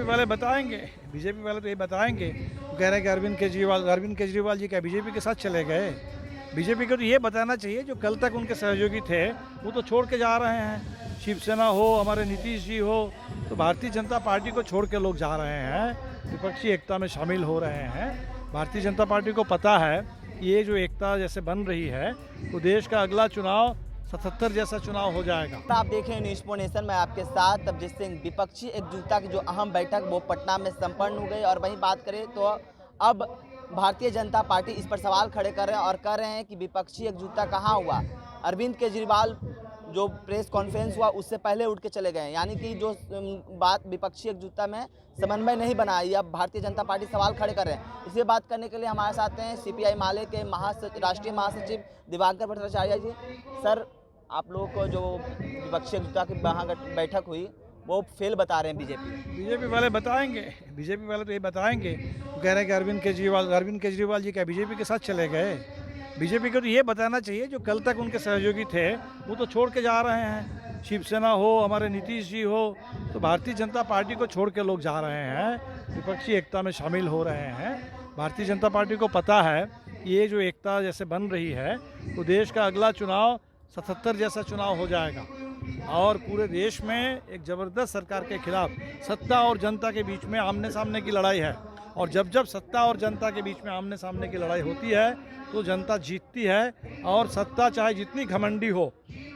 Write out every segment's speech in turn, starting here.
वाले बताएंगे, बीजेपी वाले तो ये बताएंगे। वो कह रहे हैं कि अरविंद केजरीवाल जी क्या बीजेपी के साथ चले गए। बीजेपी को तो ये बताना चाहिए, जो कल तक उनके सहयोगी थे वो तो छोड़ के जा रहे हैं। शिवसेना हो, हमारे नीतीश जी हो, तो भारतीय जनता पार्टी को छोड़ के लोग जा रहे हैं, विपक्षी एकता में शामिल हो रहे हैं। भारतीय जनता पार्टी को पता है कि ये जो एकता जैसे बन रही है तो देश का अगला चुनाव 77 जैसा चुनाव हो जाएगा। आप देख रहे हैं न्यूज़ नेशन में आपके साथ तबजीत सिंह। विपक्षी एकजुटता की जो अहम बैठक वो पटना में संपन्न हो गई और वहीं बात करें तो अब भारतीय जनता पार्टी इस पर सवाल खड़े कर रहे हैं और कह रहे हैं कि विपक्षी एकजुटता कहाँ हुआ। अरविंद केजरीवाल जो प्रेस कॉन्फ्रेंस हुआ उससे पहले उठ के चले गए, यानी कि जो बात विपक्षी एकजुटता में समन्वय नहीं बना, ये अब भारतीय जनता पार्टी सवाल खड़े कर रहे हैं। इसे बात करने के लिए हमारे साथ हैं सीपीआई माले के राष्ट्रीय महासचिव दिवाकर भट्टाचार्य जी। सर, आप लोगों को जो विपक्षी एकजुटता की बैठक हुई वो फेल बता रहे हैं बीजेपी वाले बताएंगे, बीजेपी वाले तो ये बताएंगे। वो कह रहे हैं कि अरविंद केजरीवाल जी क्या बीजेपी के साथ चले गए। बीजेपी को तो ये बताना चाहिए, जो कल तक उनके सहयोगी थे वो तो छोड़ के जा रहे हैं। शिवसेना हो, हमारे नीतीश जी हो, तो भारतीय जनता पार्टी को छोड़ के लोग जा रहे हैं, विपक्षी एकता में शामिल हो रहे हैं। भारतीय जनता पार्टी को पता है कि ये जो एकता जैसे बन रही है तो देश का अगला चुनाव 77 जैसा चुनाव हो जाएगा और पूरे देश में एक ज़बरदस्त सरकार के खिलाफ सत्ता और जनता के बीच में आमने सामने की लड़ाई है। और जब जब सत्ता और जनता के बीच में आमने सामने की लड़ाई होती है तो जनता जीतती है। और सत्ता चाहे जितनी घमंडी हो,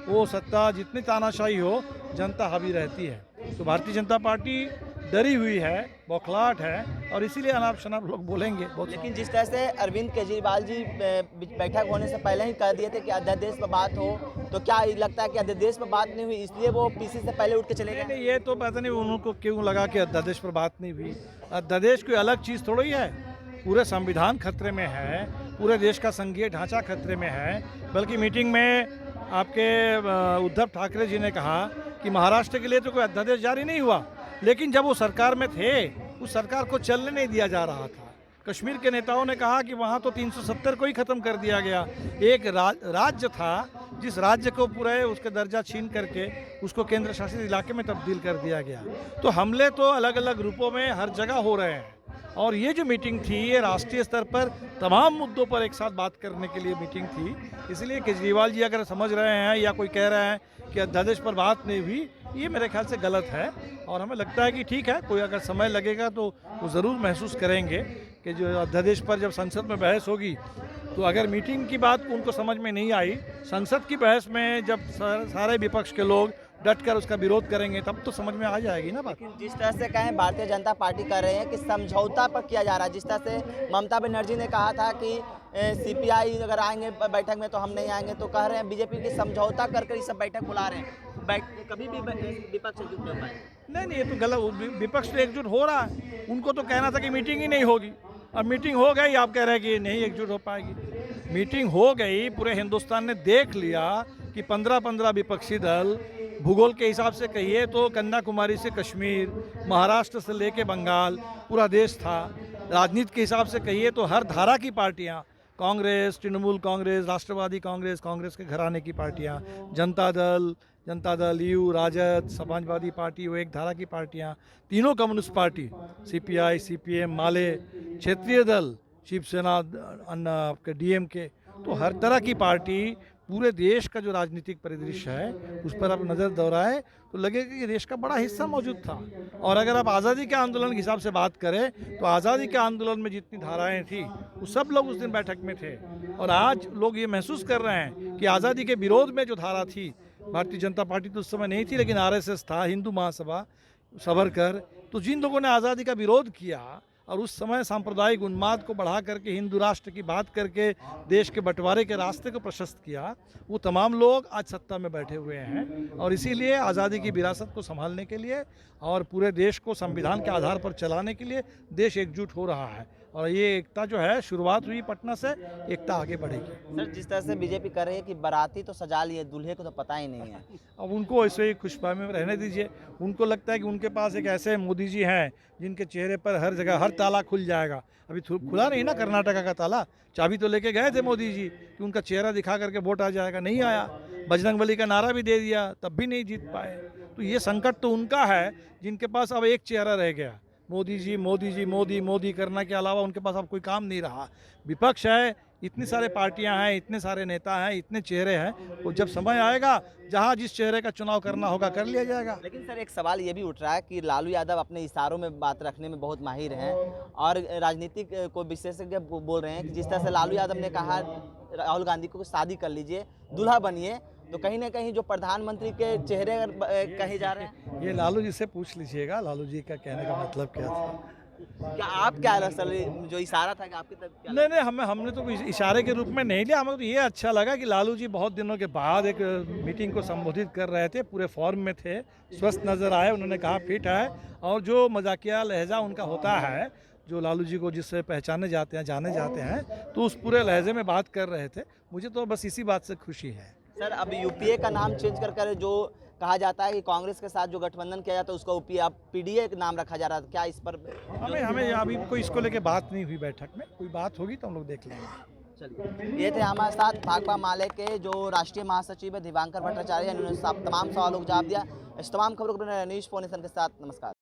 वो सत्ता जितनी तानाशाही हो, जनता हावी रहती है। तो भारतीय जनता पार्टी डरी हुई है, बौखलाहट है और इसीलिए अनाप शनाप लोग बोलेंगे बहुत। लेकिन जिस तरह से अरविंद केजरीवाल जी बैठक होने से पहले ही कह दिए थे कि अध्यादेश पर बात हो, तो क्या लगता है कि अध्यादेश पर बात नहीं हुई इसलिए वो पीसी से पहले उठ के चले गए? ये तो पता नहीं उनको क्यों लगा कि अध्यादेश पर बात नहीं हुई। अध्यादेश कोई अलग चीज़ थोड़ी है, पूरे संविधान खतरे में है, पूरे देश का संघीय ढांचा खतरे में है। बल्कि मीटिंग में आपके उद्धव ठाकरे जी ने कहा कि महाराष्ट्र के लिए तो कोई अध्यादेश जारी नहीं हुआ, लेकिन जब वो सरकार में थे उस सरकार को चलने नहीं दिया जा रहा था। कश्मीर के नेताओं ने कहा कि वहाँ तो 370 को ही ख़त्म कर दिया गया। एक राज्य था जिस राज्य को पूरे उसके दर्जा छीन करके उसको केंद्र शासित इलाके में तब्दील कर दिया गया। तो हमले तो अलग अलग रूपों में हर जगह हो रहे हैं और ये जो मीटिंग थी ये राष्ट्रीय स्तर पर तमाम मुद्दों पर एक साथ बात करने के लिए मीटिंग थी। इसलिए केजरीवाल जी अगर समझ रहे हैं या कोई कह रहे हैं कि अध्यादेश पर बात नहीं हुई, ये मेरे ख्याल से गलत है। और हमें लगता है कि ठीक है, कोई अगर समय लगेगा तो वो ज़रूर महसूस करेंगे कि जो अध्यादेश पर जब संसद में बहस होगी तो अगर मीटिंग की बात उनको समझ में नहीं आई, संसद की बहस में जब सारे विपक्ष के लोग डटकर उसका विरोध करेंगे तब तो समझ में आ जाएगी ना बात। जिस तरह से कहें भारतीय जनता पार्टी कर रहे हैं कि समझौता पर किया जा रहा है, जिस तरह से ममता बनर्जी ने कहा था कि सीपीआई अगर आएंगे बैठक में तो हम नहीं आएंगे, तो कह रहे हैं बीजेपी की समझौता कर ये सब बैठक बुला रहे हैं। कभी भी विपक्ष एकजुट नहीं हो पाए। नहीं, ये तो गलत। विपक्ष तो एकजुट हो रहा है, उनको तो कहना था कि मीटिंग ही नहीं होगी। अब मीटिंग हो गई, आप कह रहे हैं कि नहीं एकजुट हो पाएगी। मीटिंग हो गई, पूरे हिंदुस्तान ने देख लिया कि 15-15 विपक्षी दल, भूगोल के हिसाब से कहिए तो कन्याकुमारी से कश्मीर, महाराष्ट्र से लेके बंगाल, पूरा देश था। राजनीति के हिसाब से कहिए तो हर धारा की पार्टियां, कांग्रेस, तृणमूल कांग्रेस, राष्ट्रवादी कांग्रेस, कांग्रेस के घराने की पार्टियां, जनता दल, यू, राजद, समाजवादी पार्टी, वो एक धारा की पार्टियां, तीनों कम्युनिस्ट पार्टी, सीपीआई, सीपीएम, माले, क्षेत्रीय दल, शिवसेना, आपके डीएमके, तो हर तरह की पार्टी, पूरे देश का जो राजनीतिक परिदृश्य है उस पर आप नज़र दौड़ाए तो लगेगा कि देश का बड़ा हिस्सा मौजूद था। और अगर आप आज़ादी के आंदोलन के हिसाब से बात करें तो आज़ादी के आंदोलन में जितनी धाराएं थी वो सब लोग उस दिन बैठक में थे। और आज लोग ये महसूस कर रहे हैं कि आज़ादी के विरोध में जो धारा थी, भारतीय जनता पार्टी तो उस समय नहीं थी लेकिन आरएसएस था, हिंदू महासभा, सावरकर, तो जिन लोगों ने आज़ादी का विरोध किया और उस समय सांप्रदायिक उन्माद को बढ़ा करके हिंदू राष्ट्र की बात करके देश के बंटवारे के रास्ते को प्रशस्त किया, वो तमाम लोग आज सत्ता में बैठे हुए हैं। और इसीलिए आज़ादी की विरासत को संभालने के लिए और पूरे देश को संविधान के आधार पर चलाने के लिए देश एकजुट हो रहा है। और ये एकता जो है शुरुआत हुई पटना से, एकता आगे बढ़ेगी। सर, जिस तरह से बीजेपी कर रही है कि बाराती तो सजा लिए, दूल्हे को तो पता ही नहीं है। अब उनको ऐसे ही खुशफहमी में रहने दीजिए। उनको लगता है कि उनके पास एक ऐसे मोदी जी हैं जिनके चेहरे पर हर जगह हर ताला खुल जाएगा। अभी खुला नहीं ना कर्नाटका का ताला, चाबी तो लेके गए थे मोदी जी कि उनका चेहरा दिखा करके वोट आ जाएगा, नहीं आया। बजरंगबली का नारा भी दे दिया, तब भी नहीं जीत पाए। तो ये संकट तो उनका है जिनके पास अब एक चेहरा रह गया। मोदी जी मोदी जी मोदी मोदी करने के अलावा उनके पास अब कोई काम नहीं रहा। विपक्ष है, इतनी सारे पार्टियां हैं, इतने सारे नेता हैं, इतने चेहरे हैं, वो जब समय आएगा जहां जिस चेहरे का चुनाव करना होगा कर लिया जाएगा। लेकिन सर एक सवाल ये भी उठ रहा है कि लालू यादव अपने इशारों में बात रखने में बहुत माहिर हैं और राजनीतिक को विशेषज्ञ बोल रहे हैं कि जिस तरह से लालू यादव ने कहा राहुल गांधी को शादी कर लीजिए, दूल्हा बनिए, तो कहीं ना कहीं जो प्रधानमंत्री के चेहरे कहे जा रहे हैं। ये लालू जी से पूछ लीजिएगा, लालू जी का कहने का मतलब क्या था। क्या आप क्या लगा सर जो इशारा था कि आपकी तरफ क्या नहीं हमने तो कोई इशारे के रूप में नहीं लिया। हमें तो ये अच्छा लगा कि लालू जी बहुत दिनों के बाद एक मीटिंग को संबोधित कर रहे थे, पूरे फॉर्म में थे, स्वस्थ नज़र आए, उन्होंने कहा फिट है। और जो मजाकिया लहजा उनका होता है, जो लालू जी को जिससे पहचाने जाते हैं, जाने जाते हैं, तो उस पूरे लहजे में बात कर रहे थे। मुझे तो बस इसी बात से खुशी है। सर अब यूपीए का नाम चेंज कर जो कहा जाता है कि कांग्रेस के साथ जो गठबंधन किया जाता है उसका अब पीडीए नाम रखा जा रहा था, क्या इस पर हमें अभी कोई इसको लेके बात नहीं हुई बैठक में, कोई बात होगी तो हम लोग देख लेंगे। चलिए, ये थे हमारे साथ भाकपा माले के जो राष्ट्रीय महासचिव है दिवांकर भट्टाचार्य, इन्होंने तमाम सवालों को जवाब दिया। इस तमाम खबरों को न्यूज़ 4 नेशन के साथ नमस्कार।